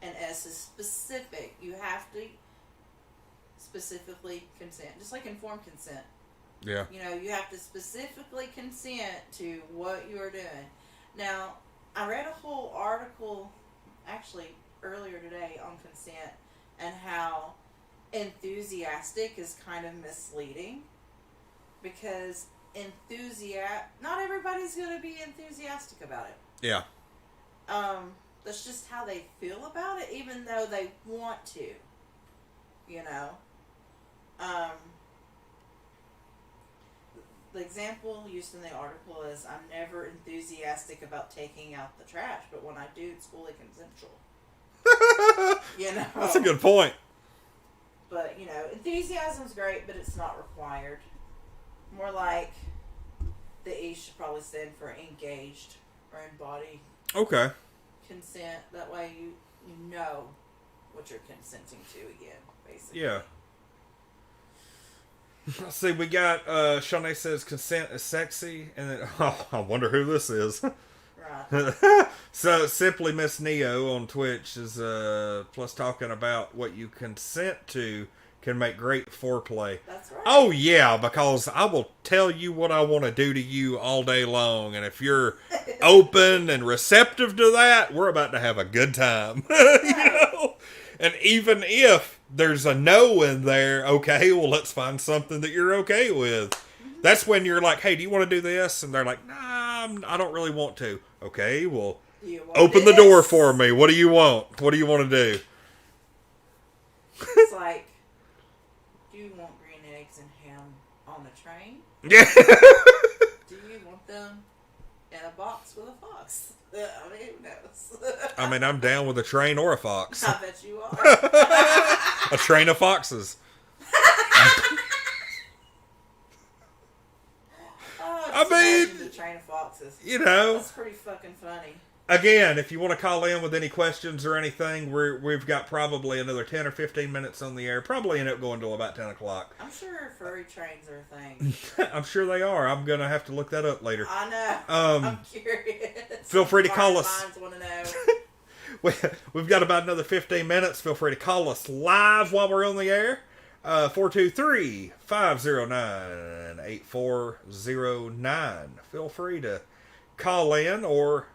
And S is specific. You have to specifically consent, just like informed consent. Yeah. You know, you have to specifically consent to what you are doing. Now, I read a whole article, actually earlier today, on consent and how enthusiastic is kind of misleading, because not everybody's going to be enthusiastic about it. Yeah. That's just how they feel about it, even though they want to. You know. The example used in the article is, I'm never enthusiastic about taking out the trash, but when I do, it's fully consensual. You know. That's a good point. But, you know, enthusiasm's great, but it's not required. More like the E should probably stand for engaged or embodied. Okay. Consent. That way you know what you're consenting to again, basically. Yeah. Let's see, we got, Shawnee says consent is sexy, and then, I wonder who this is. Right. So, Simply Miss Neo on Twitch is, plus talking about what you consent to can make great foreplay. That's right. Oh, yeah, because I will tell you what I want to do to you all day long, and if you're open and receptive to that, we're about to have a good time. You know? And even if there's a no in there, okay, well, let's find something that you're okay with. Mm-hmm. That's when you're like, hey, do you want to do this? And they're like, nah, I don't really want to. Okay, well, open the door for me. What do you want? What do you want to do? It's like, do you want green eggs and ham on a train? Yeah. Do you want them in a box with a fox? I mean, who knows? I mean, I'm down with a train or a fox. I bet you are. A train of foxes. I mean, the train of foxes. You know, that's pretty fucking funny. Again, if you want to call in with any questions or anything, we've got probably another 10 or 15 minutes on the air. Probably end up going till about 10 o'clock. I'm sure furry trains are a thing. I'm sure they are. I'm going to have to look that up later. I know. I'm curious. Feel free to call us. Minds want to know. We've got about another 15 minutes. Feel free to call us live while we're on the air. 423-509-8409. Feel free to call in, or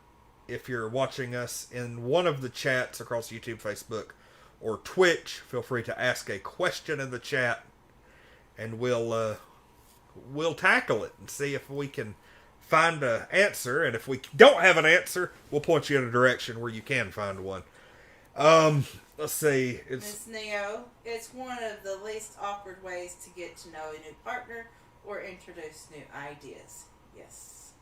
if you're watching us in one of the chats across YouTube, Facebook, or Twitch, feel free to ask a question in the chat, and we'll tackle it and see if we can find an answer. And if we don't have an answer, we'll point you in a direction where you can find one. Let's see. Miss Neo, it's one of the least awkward ways to get to know a new partner or introduce new ideas. Yes.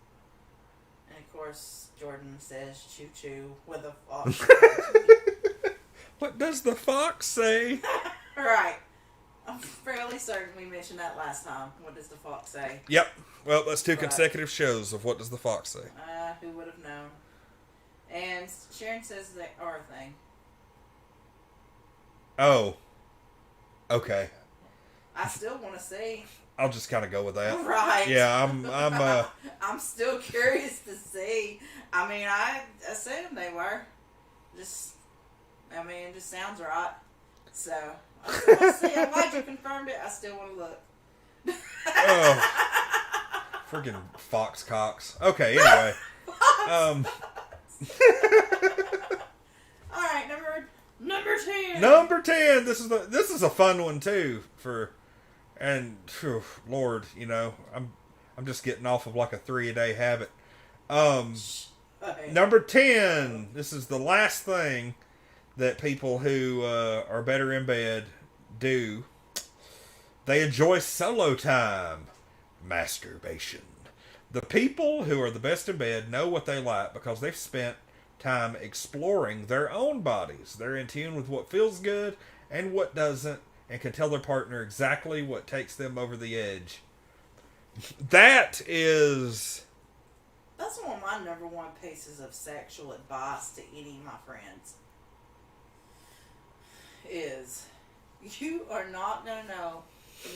And of course, Jordan says choo-choo with a fox. What does the fox say? Right. I'm fairly certain we mentioned that last time. What does the fox say? Yep. Well, that's two consecutive shows of What Does the Fox Say. Who would have known? And Sharon says they are a thing. Oh. Okay. I still want to see. I'll just kind of go with that. Right. Yeah, I'm I'm still curious to see. I mean, I assumed they were. It just sounds right. So, I still want to see. I'm glad you confirmed it. I still want to look. Oh. Friggin' fox cocks. Okay, anyway. Alright, number 10. Number 10. This is a fun one too Lord, you know, I'm just getting off of like a 3-a-day habit. Number 10. This is the last thing that people who are better in bed do. They enjoy solo time. Masturbation. The people who are the best in bed know what they like because they've spent time exploring their own bodies. They're in tune with what feels good and what doesn't, and can tell their partner exactly what takes them over the edge. That's one of my number one pieces of sexual advice to any of my friends. Is you are not going to know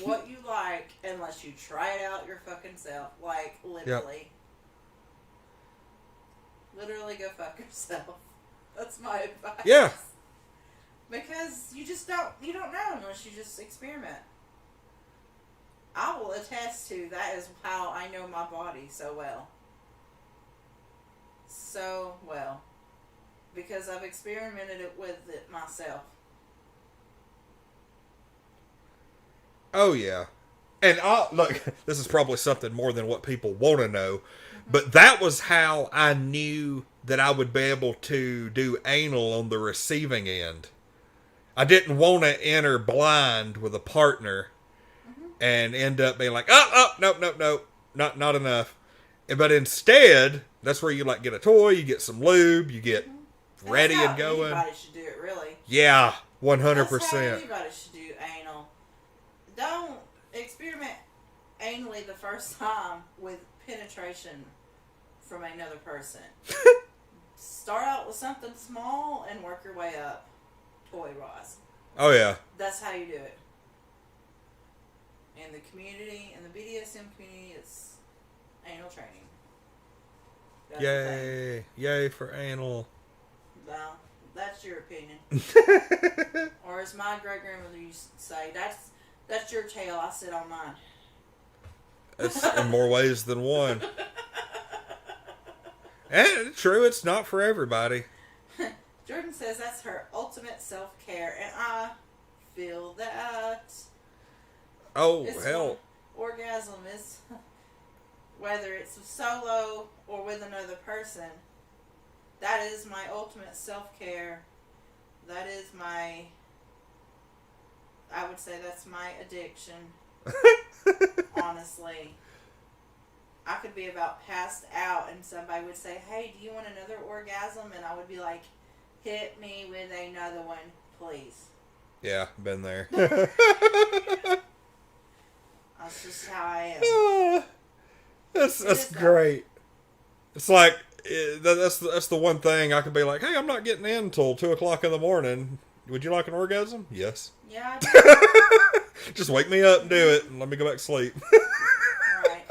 what you like unless you try it out your fucking self. Like, literally. Yep. Literally go fuck yourself. That's my advice. Yeah. Because you don't know unless you just experiment. I will attest to that is how I know my body so well. So well. Because I've experimented with it myself. Oh, yeah. And look, this is probably something more than what people want to know, but that was how I knew that I would be able to do anal on the receiving end. I didn't want to enter blind with a partner and end up being like, nope, not enough. But instead, that's where you like get a toy, you get some lube, you get ready and going. Anybody should do it, really. Yeah, 100%. That's how anybody should do anal. Don't experiment anally the first time with penetration from another person. Start out with something small and work your way up, toy-wise. Oh, yeah. That's how you do it. In the community, in the BDSM community, it's anal training. That's Yay. Yay for anal. Well, that's your opinion. Or as my great-grandmother used to say, that's your tail, I sit on mine. It's in more ways than one. And true, it's not for everybody. Jordan says that's her ultimate self-care, and I feel that. Oh, It's hell. Orgasm is, whether it's solo or with another person, that is my ultimate self-care. That is my, I would say that's my addiction. Honestly. I could be about passed out and somebody would say, hey, do you want another orgasm? And I would be like, hit me with another one, please. Yeah, been there. That's just how I am. That's great. It's like, that's the one thing I could be like, hey, I'm not getting in until 2 o'clock in the morning. Would you like an orgasm? Yes. Yeah, I do. Just wake me up and do it, and let me go back to sleep. Right.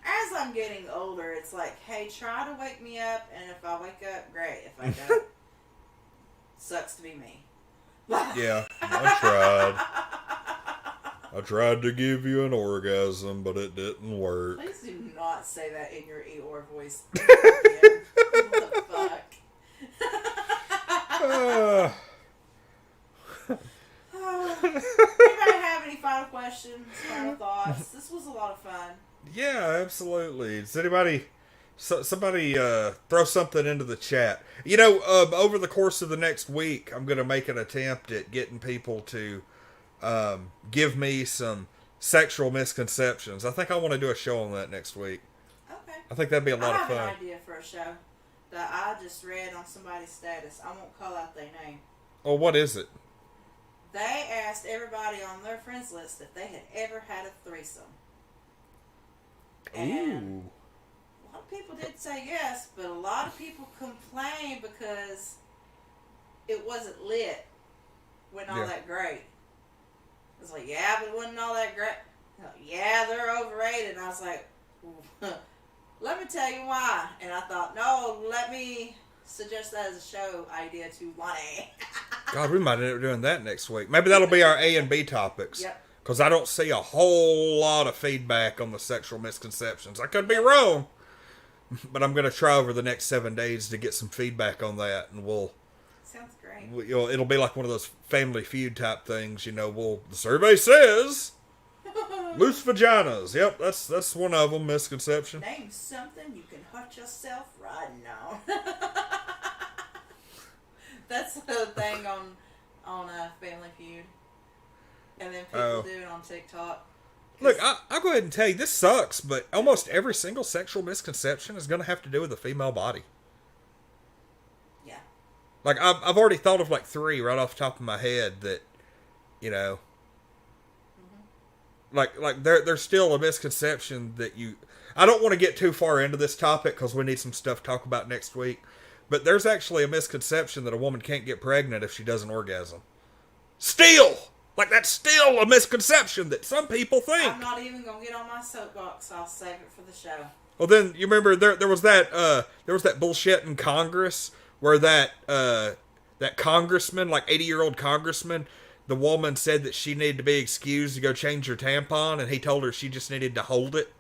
As I'm getting older, it's like, hey, try to wake me up, and if I wake up, great. If I don't, sucks to be me. Yeah, I tried. I tried to give you an orgasm, but it didn't work. Please do not say that in your Eeyore voice. What the fuck? Anybody have any final questions, final thoughts? This was a lot of fun. Yeah, absolutely. Does anybody, somebody throw something into the chat? You know, over the course of the next week, I'm going to make an attempt at getting people to give me some sexual misconceptions. I think I want to do a show on that next week. Okay. I think that'd be a lot of I fun. have an idea for a show that I just read on somebody's status. I won't call out their name. Oh, what is it? They asked everybody on their friends list if they had ever had a threesome. And a lot of people did say yes, but a lot of people complained because it wasn't lit. Wasn't all that great. It's like, yeah, but it wasn't all that great. Yeah, they're overrated. And I was like, let me tell you why. And I thought, no, let me suggest that as a show idea to Lonnie. God, we might end up doing that next week. Maybe that'll be our A and B topics. Yep. Because I don't see a whole lot of feedback on the sexual misconceptions. I could be wrong. But I'm going to try over the next 7 days to get some feedback on that. And Sounds great. it'll be like one of those Family Feud type things. You know, the survey says loose vaginas. Yep, that's one of them, misconception. Name something you can hurt yourself riding on. That's the thing on Family Feud. And then people do it on TikTok. Look, I'll go ahead and tell you, this sucks, but almost every single sexual misconception is going to have to do with the female body. Yeah. Like, I've already thought of like 3 right off the top of my head that, you know, like there's still a misconception that I don't want to get too far into this topic because we need some stuff to talk about next week, but there's actually a misconception that a woman can't get pregnant if she does an orgasm. Still! Like, that's still a misconception that some people think. I'm not even going to get on my soapbox. I'll save it for the show. Well, then, you remember, there was that bullshit in Congress where that congressman, like 80-year-old congressman, the woman said that she needed to be excused to go change her tampon, and he told her she just needed to hold it.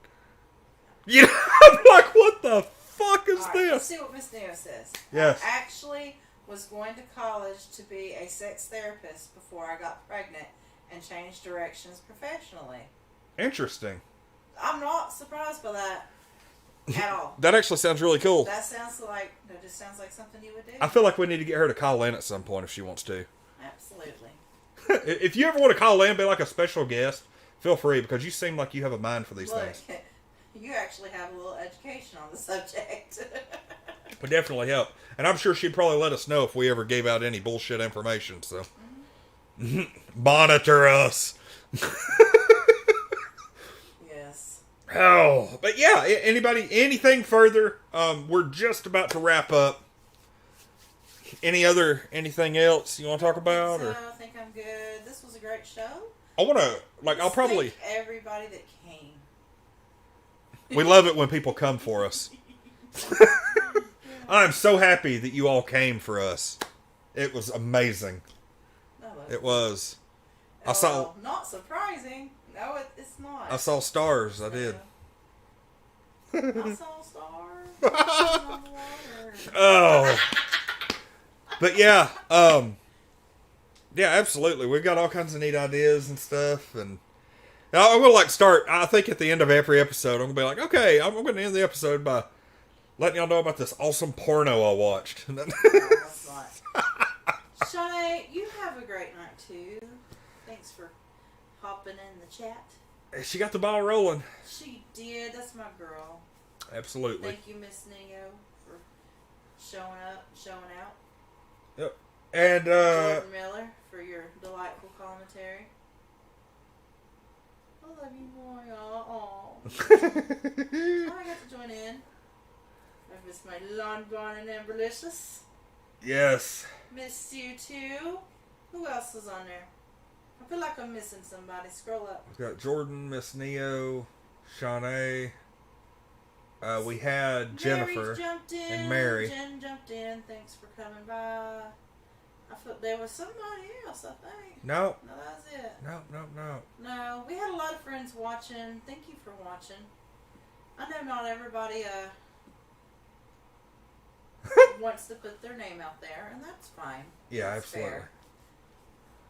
You know, I'm like, what the fuck is All right, this? let's see what Miss Neo says. Yes. I actually was going to college to be a sex therapist before I got pregnant and changed directions professionally. Interesting. I'm not surprised by that at all. That actually sounds really cool. That sounds like, that just sounds like something you would do. I feel like we need to get her to call in at some point if she wants to. Absolutely. If you ever want to call in and be like a special guest, feel free, because you seem like you have a mind for these things. You actually have a little education on the subject. Would definitely help. And I'm sure she'd probably let us know if we ever gave out any bullshit information, so. Monitor us. Yes. Oh, but yeah, anything further? We're just about to wrap up. Anything else you want to talk about? I think I'm good. This was a great show. I want to, I'll probably... Thank everybody that came. We love it when people come for us. I'm so happy that you all came for us. It was amazing. It was. I saw... Not surprising. No, it's not. I saw stars. I did. I saw stars. On the water. Oh. But yeah, yeah, absolutely. We've got all kinds of neat ideas and stuff, and I'm gonna start. I think at the end of every episode, I'm gonna be like, okay, I'm gonna end the episode by letting y'all know about this awesome porno I watched. That's right. Shawnee, you have a great night too. Thanks for hopping in the chat. She got the ball rolling. She did. That's my girl. Absolutely. Thank you, Miss Neo, for showing up, showing out. Yep. And Jordan Miller for your delightful commentary. I love you more, y'all. I got to join in. I miss my lawn barn and Amberlicious. Yes. Missed you too. Who else is on there? I feel like I'm missing somebody. Scroll up. We've got Jordan, Miss Neo, Shawnee. We had Jennifer jumped in, and Mary. Jen jumped in. Thanks for coming by. I thought there was somebody else, I think. No. No, that's it. No. No, we had a lot of friends watching. Thank you for watching. I know not everybody wants to put their name out there, and that's fine. Yeah, that's absolutely. fair.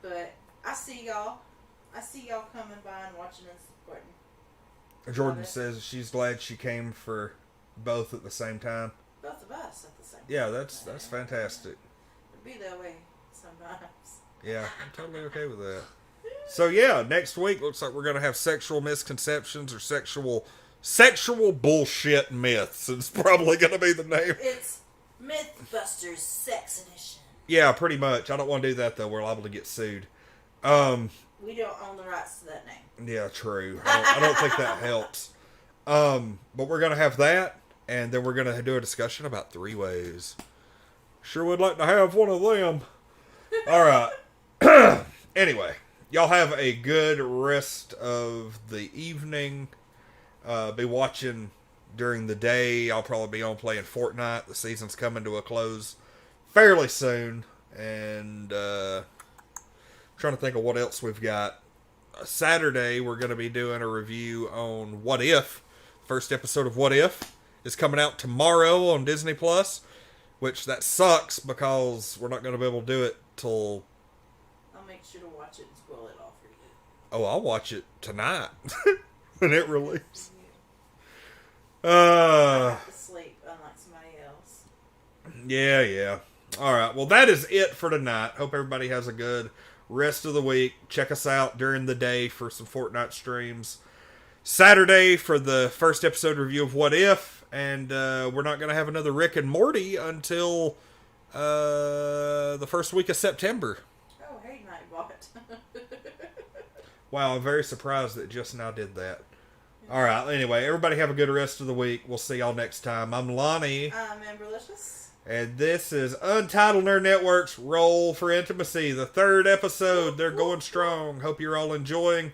But I see y'all. I see y'all coming by and watching and supporting. Jordan says she's glad she came for both at the same time. Both of us at the same time. Yeah, that's fantastic. It'd be that way sometimes. Yeah, I'm totally okay with that. So yeah, next week looks like we're gonna have sexual misconceptions or sexual bullshit myths. It's probably gonna be the name. It's Mythbusters Sex Edition. Yeah, pretty much. I don't want to do that though. We're liable to get sued. We don't own the rights to that name. Yeah, true. I don't think that helps. But we're gonna have that, and then we're gonna do a discussion about 3-ways. Sure would like to have one of them. All right. Anyway, y'all have a good rest of the evening. Be watching during the day. I'll probably be on playing Fortnite. The season's coming to a close fairly soon, and trying to think of what else we've got. Saturday, we're going to be doing a review on What If. First episode of What If is coming out tomorrow on Disney Plus, which that sucks because we're not going to be able to do it till... I'll make sure to watch it and spoil it all for you. Oh, I'll watch it tonight when it releases. I have to sleep, unlike somebody else. Yeah. All right. Well, that is it for tonight. Hope everybody has a good rest of the week. Check us out during the day for some Fortnite streams. Saturday for the first episode review of What If. And we're not going to have another Rick and Morty until the first week of September. Oh, hey, Nightbot. Wow, I'm very surprised that it just now did that. All right. Anyway, everybody have a good rest of the week. We'll see y'all next time. I'm Lonnie. I'm Amberlicious. And this is Untitled Nerd Network's Roll for Intimacy, the 3rd episode. They're going strong. Hope you're all enjoying.